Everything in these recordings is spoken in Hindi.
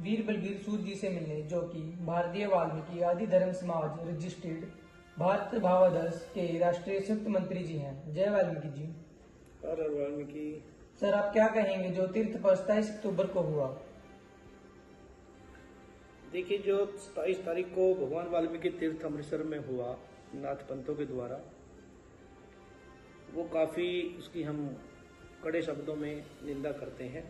वीर बलबीर सूद जी से मिलने, जो कि भारतीय वाल्मीकि आदि धर्म समाज रजिस्ट्रेड भारत भावादर्श के राष्ट्रीय संयुक्त मंत्री जी हैं। जय वाल्मीकि जी। हर हर वाल्मीकि। सर, आप क्या कहेंगे जो तीर्थ पर 27 अक्टूबर को हुआ? देखिए, जो 27 तारीख को भगवान वाल्मीकि तीर्थ अमृतसर में हुआ नाथ पंथों के द्वारा, वो काफी उसकी हम कड़े शब्दों में निंदा करते हैं,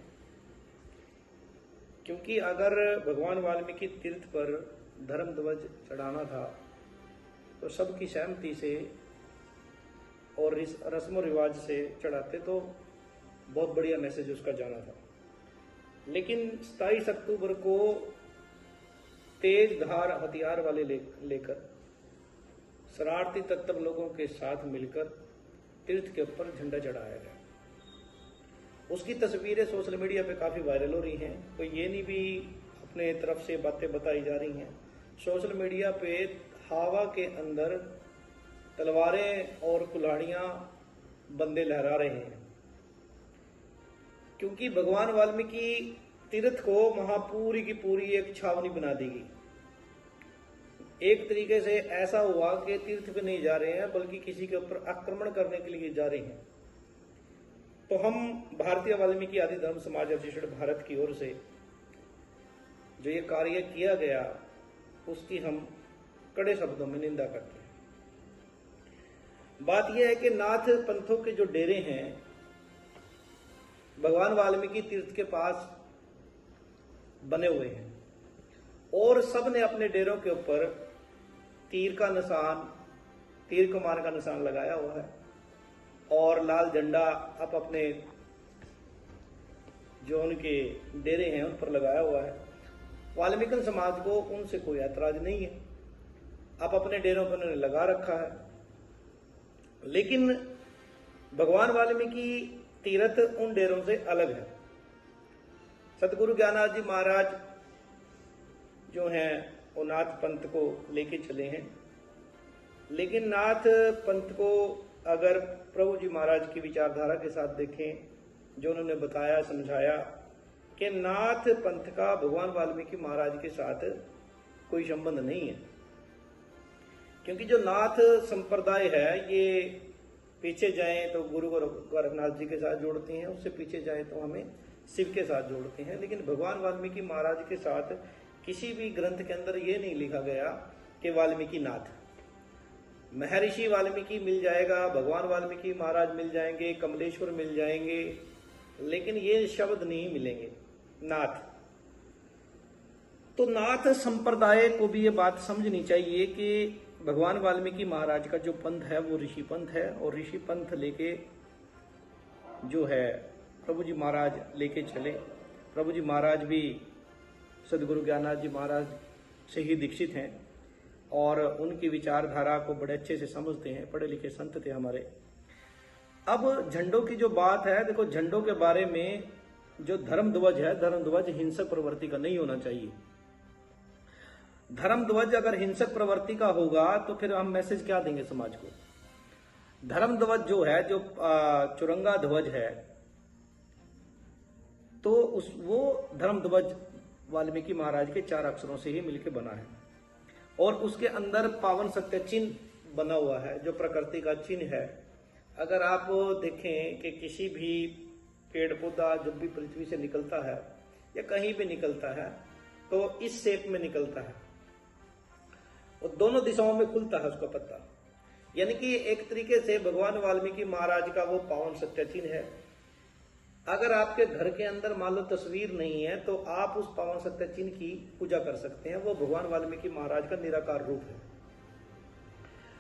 क्योंकि अगर भगवान वाल्मीकि तीर्थ पर धर्म ध्वज चढ़ाना था तो सबकी सहमति से और रस्म रिवाज से चढ़ाते तो बहुत बढ़िया मैसेज उसका जाना था। लेकिन 27 अक्टूबर को तेज धार हथियार वाले लेकर शरारती तत्व लोगों के साथ मिलकर तीर्थ के ऊपर झंडा चढ़ाया गया। उसकी तस्वीरें सोशल मीडिया पे काफी वायरल हो रही हैं। तो ये नहीं भी अपने तरफ से बातें बताई जा रही हैं, सोशल मीडिया पे हवा के अंदर तलवारें और कुल्हाड़ियां बंदे लहरा रहे हैं, क्योंकि भगवान वाल्मीकि तीर्थ को वहां पूरी की पूरी एक छावनी बना दी गई। एक तरीके से ऐसा हुआ कि तीर्थ पे नहीं जा रहे हैं बल्कि किसी के ऊपर आक्रमण करने के लिए जा रहे हैं। तो हम भारतीय वाल्मीकि आदि धर्म समाज रजिस्ट्रेड भारत की ओर से जो ये कार्य किया गया उसकी हम कड़े शब्दों में निंदा करते हैं। बात यह है कि नाथ पंथों के जो डेरे हैं भगवान वाल्मीकि तीर्थ के पास बने हुए हैं और सब ने अपने डेरों के ऊपर तीर का निशान, तीर कमान का निशान लगाया हुआ है और लाल झंडा आप अपने जो उनके डेरे हैं उन पर लगाया हुआ है। वाल्मीकि समाज को उनसे कोई ऐतराज नहीं है, आप अपने डेरों पर उन्होंने लगा रखा है। लेकिन भगवान वाल्मीकि तीर्थ उन डेरों से अलग है। सतगुरु ज्ञानाथ जी महाराज जो हैं वो नाथ पंथ को लेके चले हैं, लेकिन नाथ पंथ को अगर प्रभु जी महाराज की विचारधारा के साथ देखें, जो उन्होंने बताया समझाया कि नाथ पंथ का भगवान वाल्मीकि महाराज के साथ कोई संबंध नहीं है, क्योंकि जो नाथ संप्रदाय है ये पीछे जाएं तो गुरु गोरखनाथ जी के साथ जोड़ते हैं, उससे पीछे जाएं तो हमें शिव के साथ जोड़ते हैं। लेकिन भगवान वाल्मीकि महाराज के साथ किसी भी ग्रंथ के अंदर ये नहीं लिखा गया कि वाल्मीकि नाथ। महर्षि वाल्मीकि मिल जाएगा, भगवान वाल्मीकि महाराज मिल जाएंगे, कमलेश्वर मिल जाएंगे, लेकिन ये शब्द नहीं मिलेंगे नाथ। तो नाथ संप्रदाय को भी ये बात समझनी चाहिए कि भगवान वाल्मीकि महाराज का जो पंथ है वो ऋषि पंथ है, और ऋषि पंथ लेके जो है प्रभु जी महाराज लेके चले। प्रभु जी महाराज भी सदगुरु ज्ञाननाथ जी महाराज से ही दीक्षित हैं और उनकी विचारधारा को बड़े अच्छे से समझते हैं, पढ़े लिखे संत थे हमारे। अब झंडों की जो बात है, देखो झंडों के बारे में जो धर्म ध्वज है, धर्म ध्वज हिंसक प्रवृत्ति का नहीं होना चाहिए। धर्म ध्वज अगर हिंसक प्रवृत्ति का होगा तो फिर हम मैसेज क्या देंगे समाज को? धर्म ध्वज जो है, जो चुरंगा ध्वज है, तो वो धर्म ध्वज वाल्मीकि महाराज के 4 अक्षरों से ही मिलकर बना है और उसके अंदर पावन सत्य चिन्ह बना हुआ है, जो प्रकृति का चिन्ह है। अगर आप देखें कि किसी भी पेड़ पौधा जब भी पृथ्वी से निकलता है या कहीं भी निकलता है तो इस शेप में निकलता है और दोनों दिशाओं में खुलता है उसका पत्ता, यानी कि एक तरीके से भगवान वाल्मीकि महाराज का वो पावन सत्य चिन्ह है। अगर आपके घर के अंदर मान लो तस्वीर नहीं है तो आप उस पावन सत्य चिन्ह की पूजा कर सकते हैं, वो भगवान वाल्मीकि महाराज का निराकार रूप है।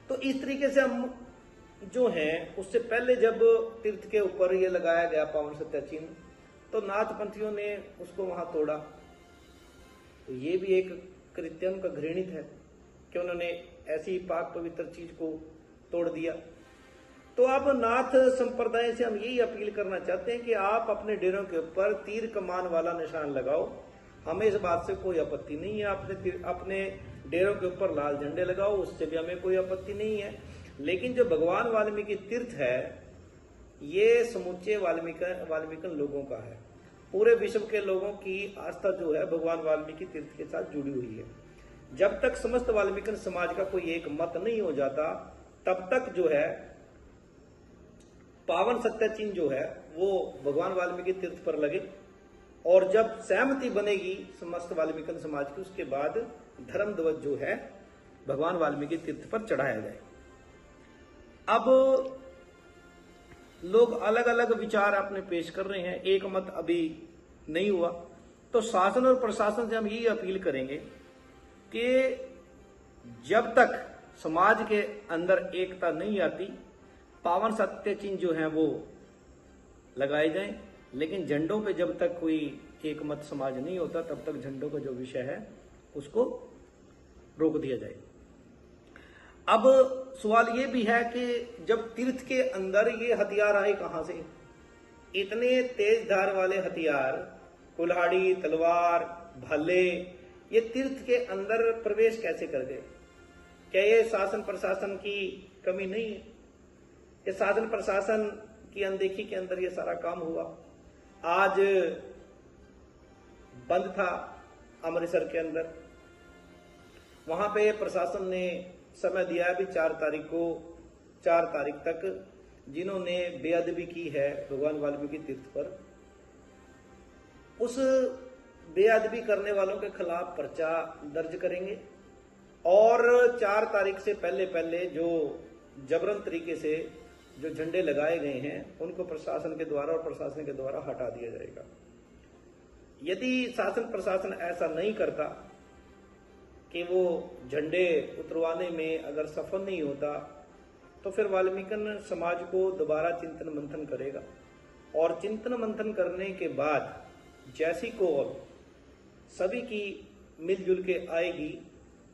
तो इस तरीके से हम जो हैं, उससे पहले जब तीर्थ के ऊपर ये लगाया गया पावन सत्य चिन्ह तो नाथ पंथियों ने उसको वहां तोड़ा। तो ये भी एक कृत्य का घृणित है कि उन्होंने ऐसी पाक पवित्र चीज को तोड़ दिया। तो अब नाथ संप्रदाय से हम यही अपील करना चाहते हैं कि आप अपने डेरों के ऊपर तीर कमान वाला निशान लगाओ, हमें इस बात से कोई आपत्ति नहीं है। अपने डेरों के ऊपर लाल झंडे लगाओ, उससे भी हमें कोई आपत्ति नहीं है। लेकिन जो भगवान वाल्मीकि तीर्थ है ये समूचे वाल्मीकि लोगों का है, पूरे विश्व के लोगों की आस्था जो है भगवान वाल्मीकि तीर्थ के साथ जुड़ी हुई है। जब तक समस्त वाल्मीकि समाज का कोई एक मत नहीं हो जाता, तब तक जो है पावन सत्य चिन्ह जो है वो भगवान वाल्मीकि तीर्थ पर लगे, और जब सहमति बनेगी समस्त वाल्मीकि समाज की, उसके बाद धर्म ध्वज जो है भगवान वाल्मीकि तीर्थ पर चढ़ाया जाए। अब लोग अलग अलग विचार अपने पेश कर रहे हैं, एक मत अभी नहीं हुआ, तो शासन और प्रशासन से हम यही अपील करेंगे कि जब तक समाज के अंदर एकता नहीं आती, पावन सत्य चिन्ह जो है वो लगाए जाएं, लेकिन झंडों पे जब तक कोई एक मत समाज नहीं होता, तब तक झंडों का जो विषय है उसको रोक दिया जाए। अब सवाल ये भी है कि जब तीर्थ के अंदर ये हथियार आए कहां से, इतने तेज धार वाले हथियार, कुल्हाड़ी, तलवार, भाले, ये तीर्थ के अंदर प्रवेश कैसे कर गए? क्या ये शासन प्रशासन की कमी नहीं है? ये शासन प्रशासन की अनदेखी के अंदर ये सारा काम हुआ। आज बंद था अमृतसर के अंदर, वहां पे प्रशासन ने समय दिया है भी 4 तारीख तक जिन्होंने बेअदबी की है भगवान वाल्मीकि तीर्थ पर, उस बेअदबी करने वालों के खिलाफ पर्चा दर्ज करेंगे, और 4 तारीख से पहले जो जबरन तरीके से जो झंडे लगाए गए हैं उनको प्रशासन के द्वारा और प्रशासन के द्वारा हटा दिया जाएगा। यदि शासन प्रशासन ऐसा नहीं करता कि वो झंडे उतरवाने में अगर सफल नहीं होता, तो फिर वाल्मीकि समाज को दोबारा चिंतन मंथन करेगा, और चिंतन मंथन करने के बाद जैसी कॉल सभी की मिलजुल के आएगी,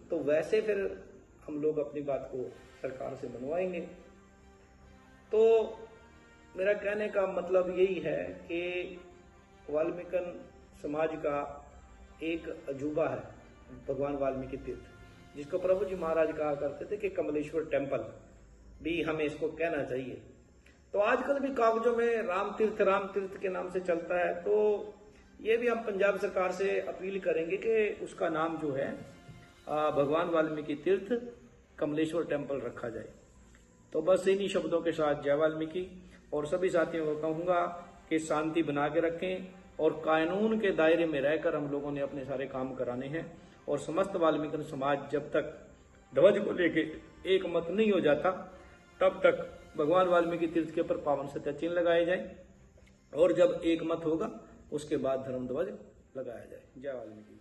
तो वैसे फिर हम लोग अपनी बात को सरकार से मनवाएंगे। तो मेरा कहने का मतलब यही है कि वाल्मीकि समाज का एक अजूबा है भगवान वाल्मीकि तीर्थ, जिसको प्रभु जी महाराज कहा करते थे कि कमलेश्वर टेम्पल भी हमें इसको कहना चाहिए। तो आजकल भी कागजों में राम तीर्थ के नाम से चलता है, तो ये भी हम पंजाब सरकार से अपील करेंगे कि उसका नाम जो है भगवान वाल्मीकि तीर्थ कमलेश्वर टेम्पल रखा जाए। तो बस इन्हीं शब्दों के साथ जय वाल्मीकि, और सभी साथियों को कहूंगा कि शांति बना के रखें, और कानून के दायरे में रहकर हम लोगों ने अपने सारे काम कराने हैं, और समस्त वाल्मीकि समाज जब तक ध्वज को लेके एक मत नहीं हो जाता, तब तक भगवान वाल्मीकि तीर्थ के ऊपर पावन सत्य चिन्ह लगाए जाए, और जब एक मत होगा उसके बाद धर्म ध्वज लगाया जाए। जय वाल्मीकि।